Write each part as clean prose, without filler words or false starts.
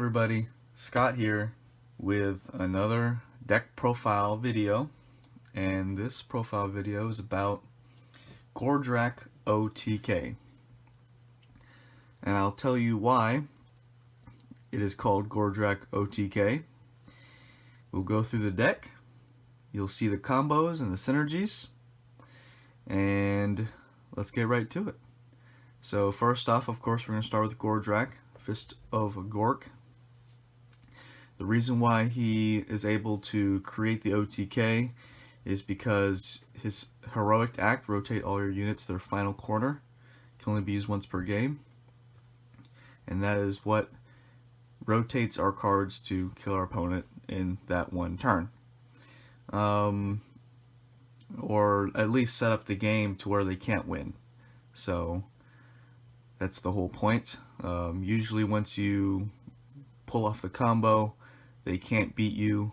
everybody, Scott here with another deck profile video, and this profile video is about Gordrakk OTK, and I'll tell you why it is called Gordrakk OTK. We'll go through the deck, you'll see the combos and the synergies, and let's get right to it. So first off, of course, we're going to start with Gordrakk, Fist of Gork. The reason why he is able to create the OTK is because his heroic act, rotate all your units to their final corner, can only be used once per game, and that is what rotates our cards to kill our opponent in that one turn, or at least set up the game to where they can't win. So that's the whole point. Usually once you pull off the combo, they can't beat you,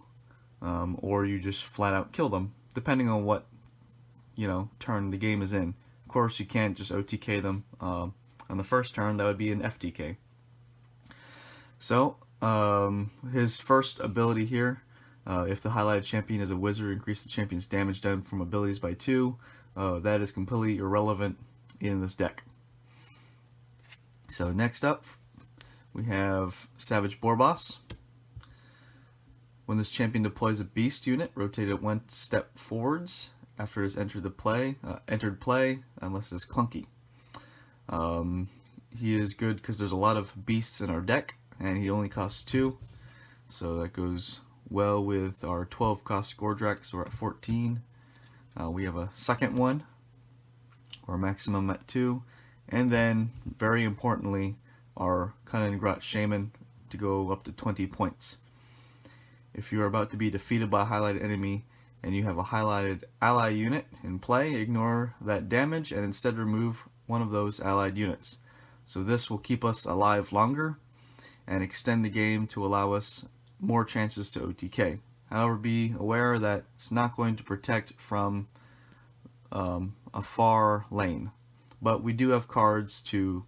or you just flat out kill them, depending on what turn the game is in. Of course, you can't just OTK them on the first turn. That would be an FTK. So his first ability here, if the highlighted champion is a wizard, increase the champion's damage done from abilities by 2. That is completely irrelevant in this deck. So next up, we have Savage Boarboss. When this champion deploys a beast unit, rotate it 1 step forwards after it has entered play, unless it is clunky. He is good because there's a lot of beasts in our deck, and he only costs 2, so that goes well with our 12 cost Gordrakk, so we're at 14. We have a second one, or maximum at 2. And then, very importantly, our Cunning Grot Shaman to go up to 20 points. If you are about to be defeated by a highlighted enemy and you have a highlighted ally unit in play, ignore that damage and instead remove one of those allied units. So this will keep us alive longer and extend the game to allow us more chances to OTK. However, be aware that it's not going to protect from a far lane. But we do have cards to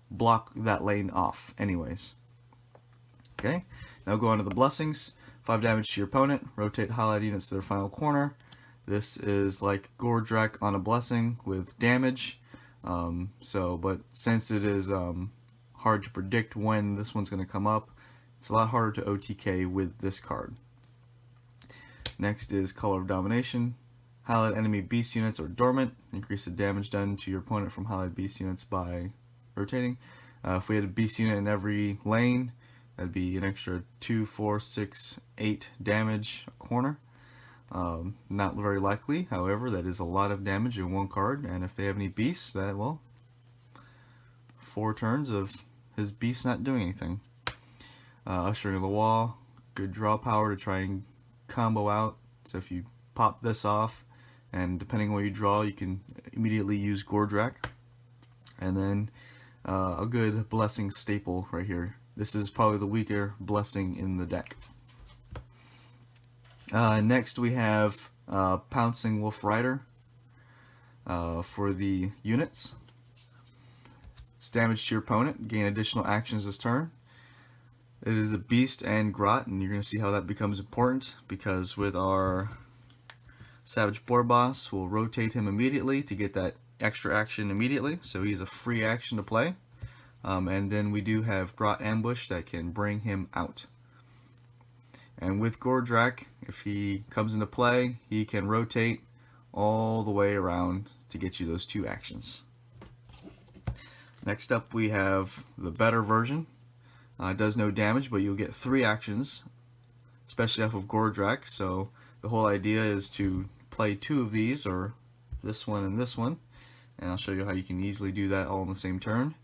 block that lane off anyways. Okay, now go on to the blessings. 5 damage to your opponent, rotate highlighted units to their final corner. This is like Gordrakk on a blessing with damage. But since it is hard to predict when this one's going to come up, it's a lot harder to OTK with this card. Next is Color of Domination. Highlight enemy beast units are dormant. Increase the damage done to your opponent from highlighted beast units by rotating. If we had a beast unit in every lane, that'd be an extra 2, 4, 6, 8 damage a corner. Not very likely, however, that is a lot of damage in one card, and if they have any beasts, that, well, 4 turns of his beast not doing anything. Ushering of the Wall, good draw power to try and combo out. So if you pop this off, and depending on what you draw, you can immediately use Gordrakk. And then a good blessing staple right here. This is probably the weaker blessing in the deck. Next we have Pouncing Wolf Rider for the units. It's damage to your opponent, gain additional actions this turn. It is a beast and grot, and you're going to see how that becomes important, because with our Savage Boarboss, we'll rotate him immediately to get that extra action immediately, so he's a free action to play. And then we do have Grot Ambush that can bring him out. And with Gordrakk, if he comes into play, he can rotate all the way around to get you those 2 actions. Next up we have the better version. It does no damage, but you'll get 3 actions, especially off of Gordrakk. So the whole idea is to play 2 of these, or this one and this one, and I'll show you how you can easily do that all in the same turn.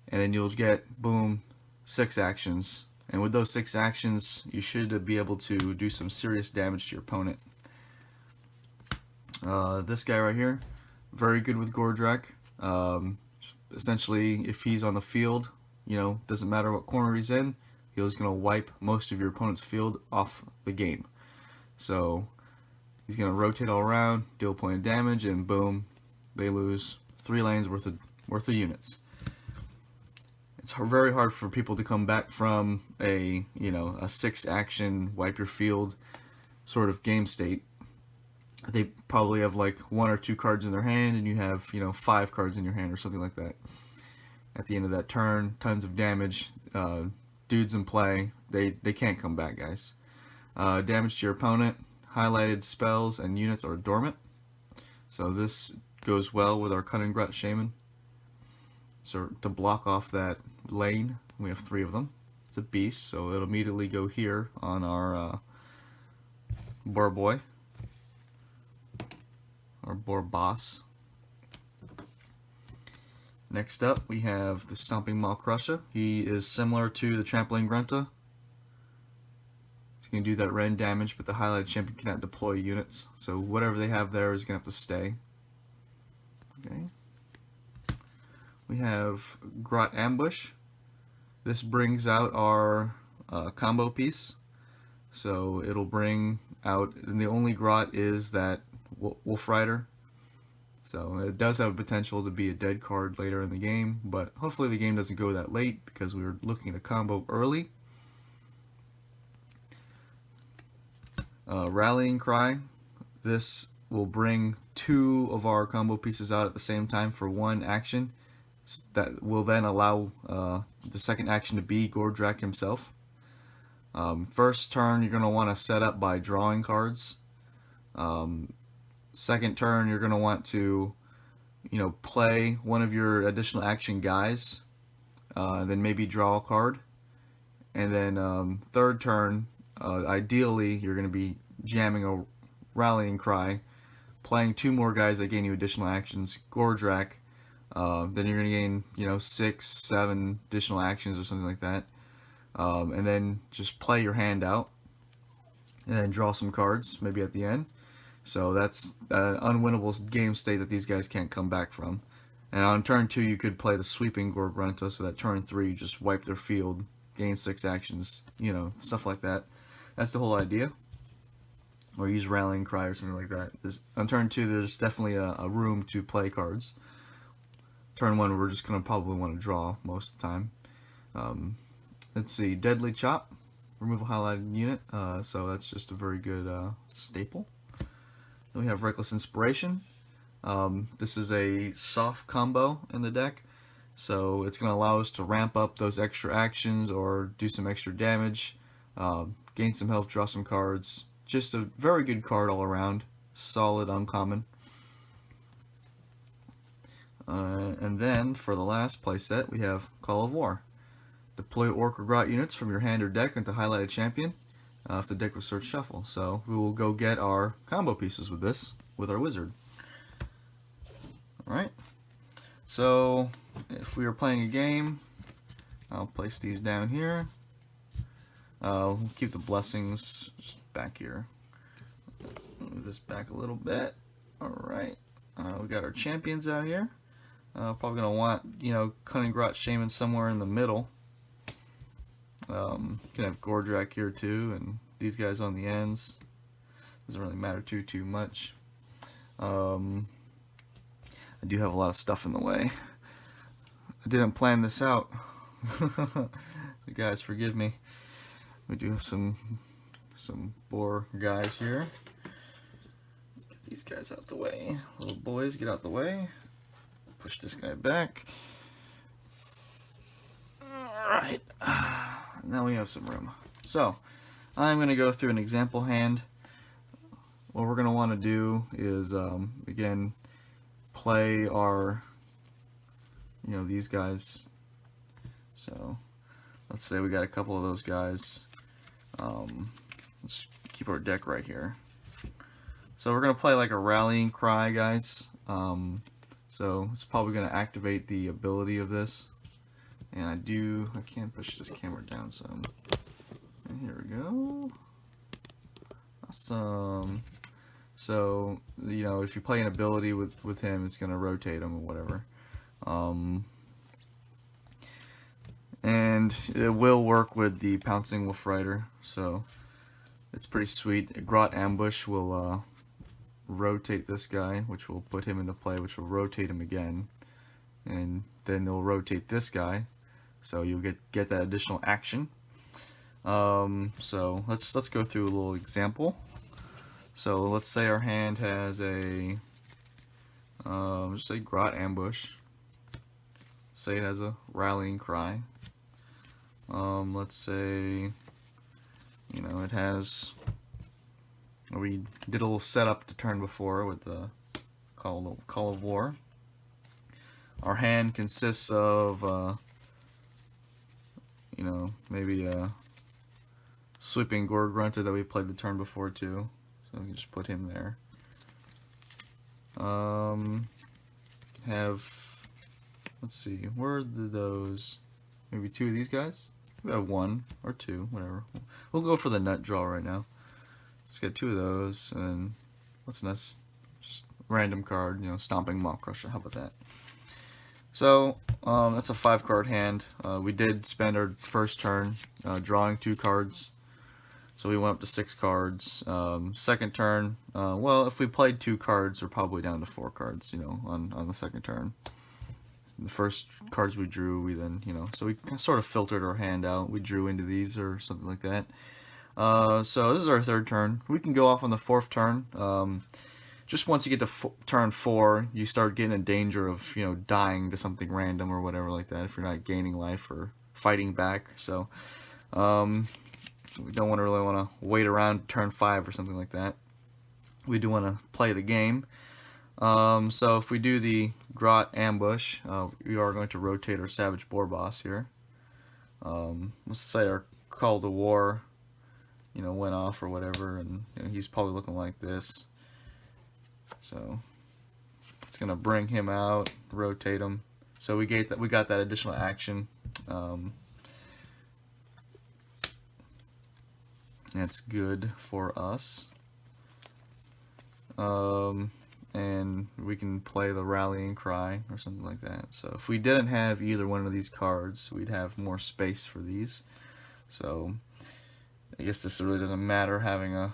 And then you'll get, boom, 6 actions, and with those 6 actions you should be able to do some serious damage to your opponent. This guy right here, very good with Gordrakk. Essentially, if he's on the field, doesn't matter what corner he's in, he's going to wipe most of your opponent's field off the game. So he's going to rotate all around, deal a point of damage, and boom, they lose 3 lanes worth of units. it's very hard for people to come back from a, you know, a 6-action wipe your field sort of game state. They probably have like 1 or 2 cards in their hand, and you have, you know, 5 cards in your hand or something like that. At the end of that turn, tons of damage, dudes in play, they can't come back, guys. Damage to your opponent, highlighted spells and units are dormant. So this goes well with our Cunning Grot Shaman. So to block off that lane, we have 3 of them. It's a beast, so it'll immediately go here on our boar boy, or boar boss. Next up, we have the Stomping Maw Crusher. He is similar to the Trampling Grunta. He's going to do that rend damage, but the highlighted champion cannot deploy units. So whatever they have there is going to have to stay. Okay. We have Grot Ambush. This brings out our combo piece. So it'll bring out, and the only Grot is that Wolf Rider. So it does have potential to be a dead card later in the game, but hopefully the game doesn't go that late because we were looking to combo early. Rallying Cry. This will bring 2 of our combo pieces out at the same time for 1 action. That will then allow the second action to be Gordrakk himself. First turn you're going to want to set up by drawing cards. Second turn you're going to want to, you know, play one of your additional action guys, then maybe draw a card, and then third turn ideally you're going to be jamming a Rallying Cry, playing 2 more guys that gain you additional actions, Gordrakk, then you're going to gain, you know, 6, 7 additional actions or something like that, and then just play your hand out and then draw some cards maybe at the end. So that's an unwinnable game state that these guys can't come back from. And on turn 2 you could play the Sweeping Grunta, so that turn 3 you just wipe their field, gain 6 actions, you know, stuff like that. That's the whole idea. Or use Rallying Cry or something like that. On turn 2 there's definitely a room to play cards. Turn 1 we're just going to probably want to draw most of the time. Let's see, Deadly Chop, remove a highlighted unit, so that's just a very good staple. Then we have Reckless Inspiration. This is a soft combo in the deck, so it's going to allow us to ramp up those extra actions or do some extra damage, gain some health, draw some cards. Just a very good card all around, solid uncommon. And then for the last playset we have Call of War. Deploy Orc or Grot units from your hand or deck into highlighted champion if the deck was search shuffle. So we will go get our combo pieces with this, with our wizard. Alright, so if we were playing a game, I'll place these down here. We'll keep the blessings just back here. Move this back a little bit. Alright, we got our champions out here. Probably going to want, you know, Cunning Grot Shaman somewhere in the middle. Can have Gordrakk here too, and these guys on the ends. Doesn't really matter too much. I do have a lot of stuff in the way. I didn't plan this out. You guys, forgive me. We do have some boar guys here. Get these guys out the way. Little boys, get out the way. Push this guy back. Alright. Now we have some room. So, I'm going to go through an example hand. What we're going to want to do is, again, play our, you know, these guys. So, let's say we got a couple of those guys. Let's keep our deck right here. So we're going to play like a Rallying Cry, guys. So it's probably going to activate the ability of this. And I can't push this camera down some. And here we go. Awesome. So, you know, if you play an ability with him, it's going to rotate him or whatever. And it will work with the Pouncing Wolf Rider, so it's pretty sweet. Grot Ambush will rotate this guy, which will put him into play, which will rotate him again. And then they'll rotate this guy, so you'll get that additional action. So let's go through a little example. So let's say our hand has a just say Grot Ambush. Say it has a Rallying Cry. Let's say, you know, it has, we did a little setup to turn before with the Call of War. Our hand consists of, you know, maybe a Sweeping Gordrakk that we played the turn before too. So we can just put him there. Let's see, where are those? Maybe two of these guys? We have one or two, whatever. We'll go for the nut draw right now. Let's get two of those, and then what's next? Just random card, you know, Stomping Mob Crusher. How about that? So that's a 5-card hand. We did spend our first turn drawing 2 cards, so we went up to 6 cards. Second turn, well, if we played 2 cards, we're probably down to 4 cards, you know, on the second turn. The first cards we drew, we then, you know, so we sort of filtered our hand out. We drew into these or something like that. So this is our 3rd turn. We can go off on the 4th turn. Just once you get to turn 4, you start getting in danger of, you know, dying to something random or whatever like that if you're not gaining life or fighting back. So we don't really want to wait around turn 5 or something like that. We do want to play the game. So if we do the Grot Ambush, we are going to rotate our Savage Boar Boss here. Let's say our Call to War, you know, went off or whatever, and you know, he's probably looking like this. So it's gonna bring him out, rotate him. So we got that additional action. That's good for us. And we can play the Rallying Cry or something like that. So if we didn't have either one of these cards, we'd have more space for these. So I guess this really doesn't matter having a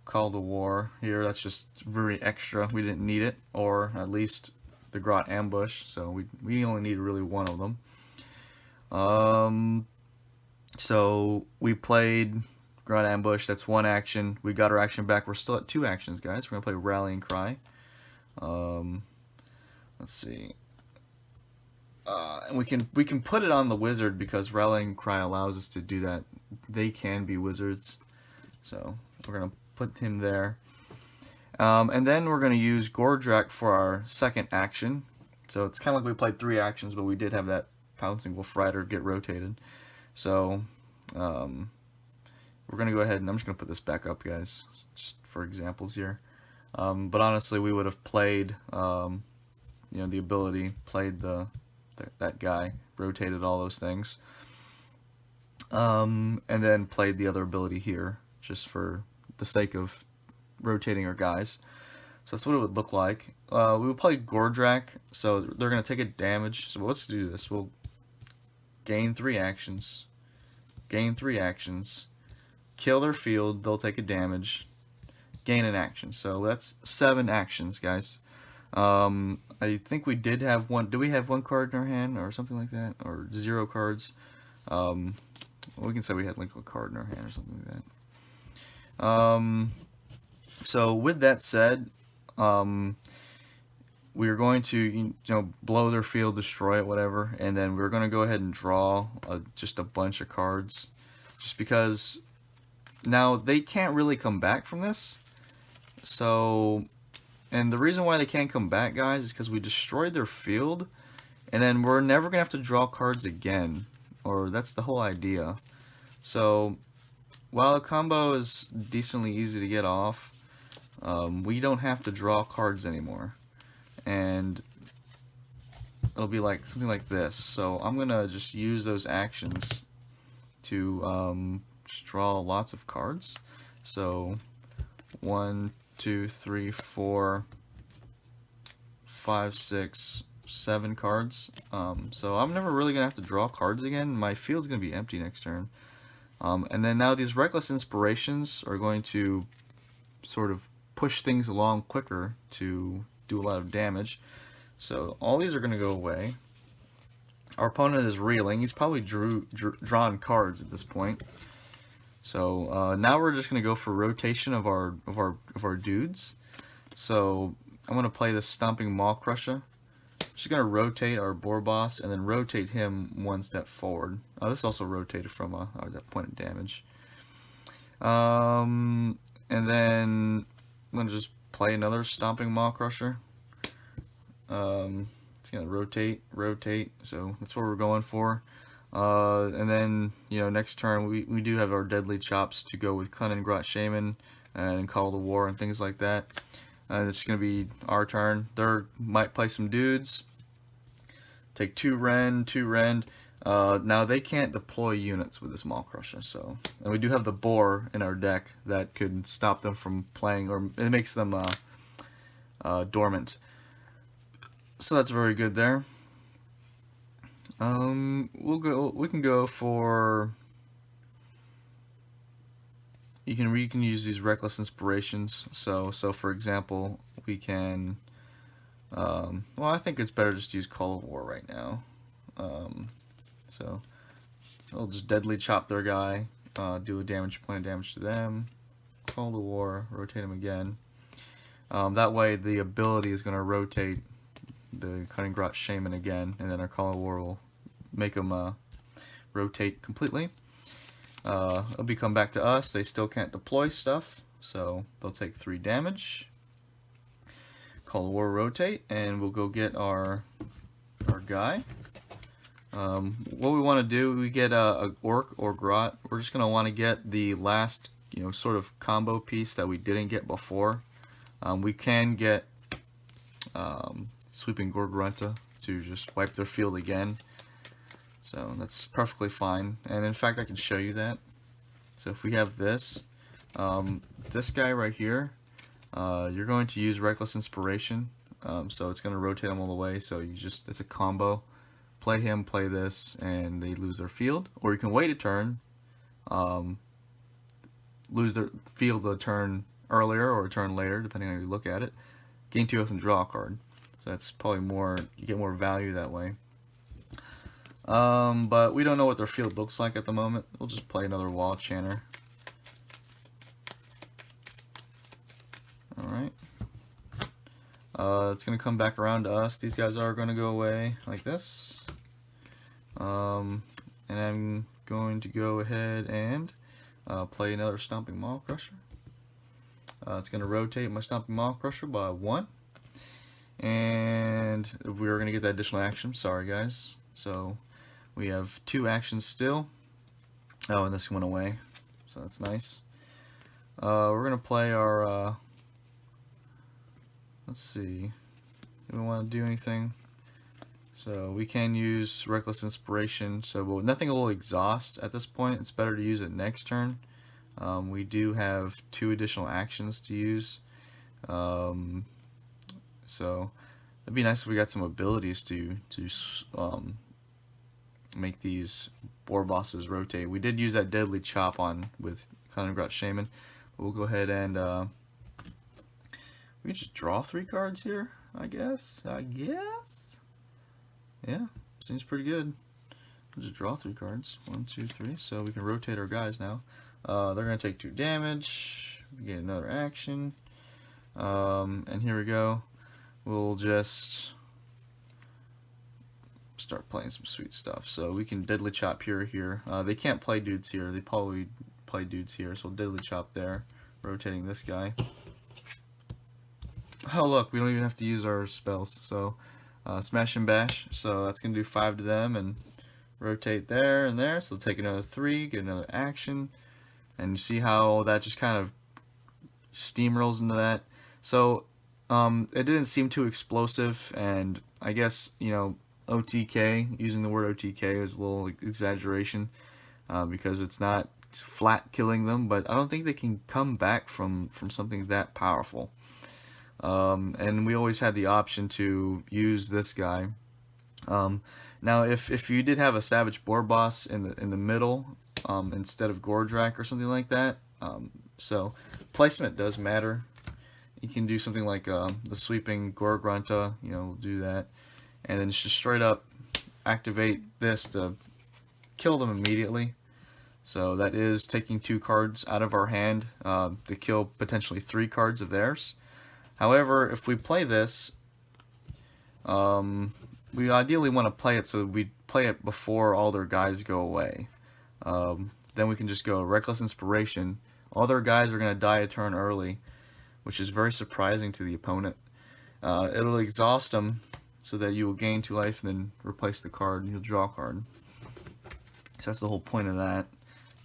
Call to War here. That's just very extra. We didn't need it, or at least the Grot Ambush. So we only need really one of them. So we played Grot Ambush. That's 1 action. We got our action back. We're still at 2 actions, guys. We're gonna play Rallying Cry. Let's see. And we can put it on the wizard because Rallying Cry allows us to do that. They can be wizards, so we're gonna put him there. And then we're gonna use Gordrakk for our 2nd action. So it's kind of like we played 3 actions, but we did have that Pouncing Wolf Rider get rotated. So we're gonna go ahead and I'm just gonna put this back up, guys, just for examples here. But honestly, we would have played, you know, the ability, played that guy, rotated all those things, and then played the other ability here, just for the sake of rotating our guys. So that's what it would look like. We would play Gordrakk, so they're going to take a damage. So let's do this. We'll gain 3 actions, kill their field, they'll take a damage, gain an action. So that's 7 actions, guys. I think we did have one. Do we have 1 card in our hand or something like that, or 0 cards? We can say we had like a card in our hand or something like that. So with that said, we are going to, you know, blow their field, destroy it, whatever, and then we're going to go ahead and draw just a bunch of cards, just because now they can't really come back from this. So, and the reason why they can't come back, guys, is because we destroyed their field, and then we're never going to have to draw cards again, or that's the whole idea. So, while the combo is decently easy to get off, we don't have to draw cards anymore, and it'll be like something like this. So I'm going to just use those actions to just draw lots of cards. So 1, 2, 3, 4, 5, 6, 7 cards. So I'm never really gonna have to draw cards again. My field's gonna be empty next turn. And then now these Reckless Inspirations are going to sort of push things along quicker to do a lot of damage. So all these are gonna go away. Our opponent is reeling. He's probably drawn cards at this point. So now we're just gonna go for rotation of our dudes. So I'm gonna play the Stomping Maw Crusher. Just gonna rotate our boar boss and then rotate him one step forward. This also rotated from that point of damage. And then I'm gonna just play another Stomping Maw Crusher. It's gonna rotate. So that's what we're going for. And then next turn we do have our Deadly Chops to go with Cunning Grot Shaman and Call to War and things like that. It's gonna be our turn. They might play some dudes. Take 2 Rend. Now they can't deploy units with this Maw Crusher, and we do have the Boar in our deck that could stop them from playing, or it makes them dormant. So that's very good there. We can go for. You can use these Reckless Inspirations. So for example, we can. Well, I think it's better just to use Call of War right now. So we'll just Deadly Chop their guy, do a point of damage to them, Call to War, rotate him again. That way the ability is going to rotate the Cunning Grot Shaman again, and then our Call of War will make them rotate completely. It'll be come back to us. They still can't deploy stuff, so they'll take 3 damage. Call of War, rotate, and we'll go get our guy. What we want to do, we get a Orc or Grot. We're just going to want to get the last, sort of combo piece that we didn't get before. We can get Sweeping Gordrakk to just wipe their field again. So that's perfectly fine. And in fact, I can show you that. So if we have this guy right here, you're going to use Reckless Inspiration. So it's going to rotate them all the way. So it's a combo. Play him, play this, and they lose their field. Or you can wait a turn, lose their field a turn earlier or a turn later, depending on how you look at it. Gain 2 health and draw a card. So that's probably more, you get more value that way. But we don't know what their field looks like at the moment. We'll just play another Wall Chanter. Alright. It's going to come back around to us. These guys are going to go away like this. And I'm going to go ahead and play another Stomping Maw Crusher. It's going to rotate my Stomping Maw Crusher by 1. And we're going to get that additional action. Sorry, guys. So we have 2 actions still. Oh, and this went away. So that's nice. We're going to play our... let's see. Do we want to do anything? So we can use Reckless Inspiration. So nothing will exhaust at this point. It's better to use it next turn. We do have 2 additional actions to use. So it'd be nice if we got some abilities to make these boar bosses rotate. We did use that Deadly Chop with Cunning Grot Shaman. But we'll go ahead and we can just draw 3 cards here, I guess. Yeah, seems pretty good. We'll just draw 3 cards. 1, 2, 3. So we can rotate our guys now. They're going to take 2 damage. We get another action. And here we go. We'll just start playing some sweet stuff. So we can Deadly Chop here. They can't play dudes here. They probably play dudes here. So Deadly Chop there. Rotating this guy. Oh look, we don't even have to use our spells. So Smash and Bash. So that's going to do 5 to them and rotate there and there. So take another 3, get another action. And you see how that just kind of steamrolls into that. So it didn't seem too explosive, and I guess, OTK, using the word OTK is a little exaggeration because it's not flat killing them, but I don't think they can come back from something that powerful. And we always had the option to use this guy. Now, if you did have a Savage Boar Boss in the middle instead of Gordrakk or something like that, so placement does matter. You can do something like the Sweeping Gordrakk, we'll do that, and then just straight up activate this to kill them immediately. So that is taking 2 cards out of our hand to kill potentially 3 cards of theirs. However, if we play this, we ideally want to play it so we play it before all their guys go away. Then we can just go Reckless Inspiration. All their guys are going to die a turn early, which is very surprising to the opponent. It'll exhaust them so that you will gain 2 life and then replace the card and you'll draw a card. So that's the whole point of that.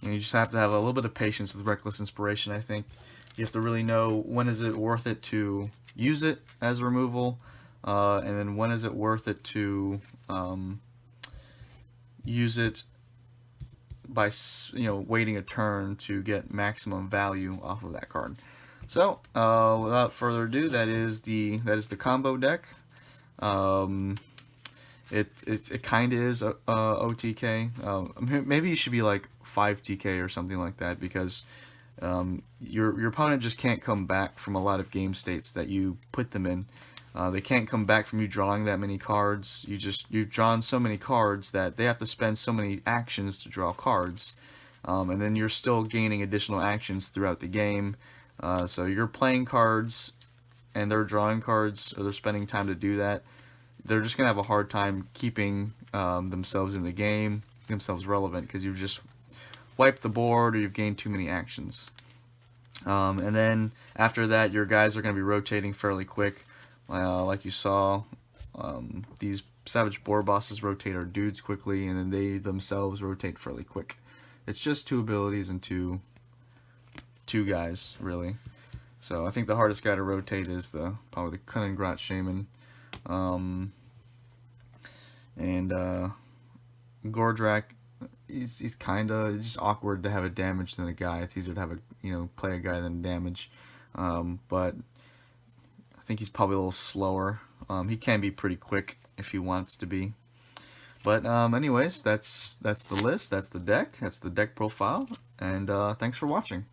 And you just have to have a little bit of patience with Reckless Inspiration, I think. You have to really know when is it worth it to use it as removal, and then when is it worth it to use it by waiting a turn to get maximum value off of that card. So without further ado, that is the combo deck. It kind of is OTK. Maybe it should be like 5 TK or something like that, because your opponent just can't come back from a lot of game states that you put them in. They can't come back from you drawing that many cards. You've drawn so many cards that they have to spend so many actions to draw cards, and then you're still gaining additional actions throughout the game. So you're playing cards and they're drawing cards, or they're spending time to do that. They're just gonna have a hard time keeping themselves in the game, themselves relevant, because you've just wiped the board or you've gained too many actions. And then after that, your guys are going to be rotating fairly quick. Like you saw, these Savage Boar bosses rotate our dudes quickly, and then they themselves rotate fairly quick. It's just 2 abilities and two guys, really. So I think the hardest guy to rotate is probably the Cunning Grot Shaman. Gordrakk, he's just awkward to have a damage than a guy. It's easier to have play a guy than damage. But I think he's probably a little slower. He can be pretty quick if he wants to be. But anyways, that's the list, that's the deck profile, and thanks for watching.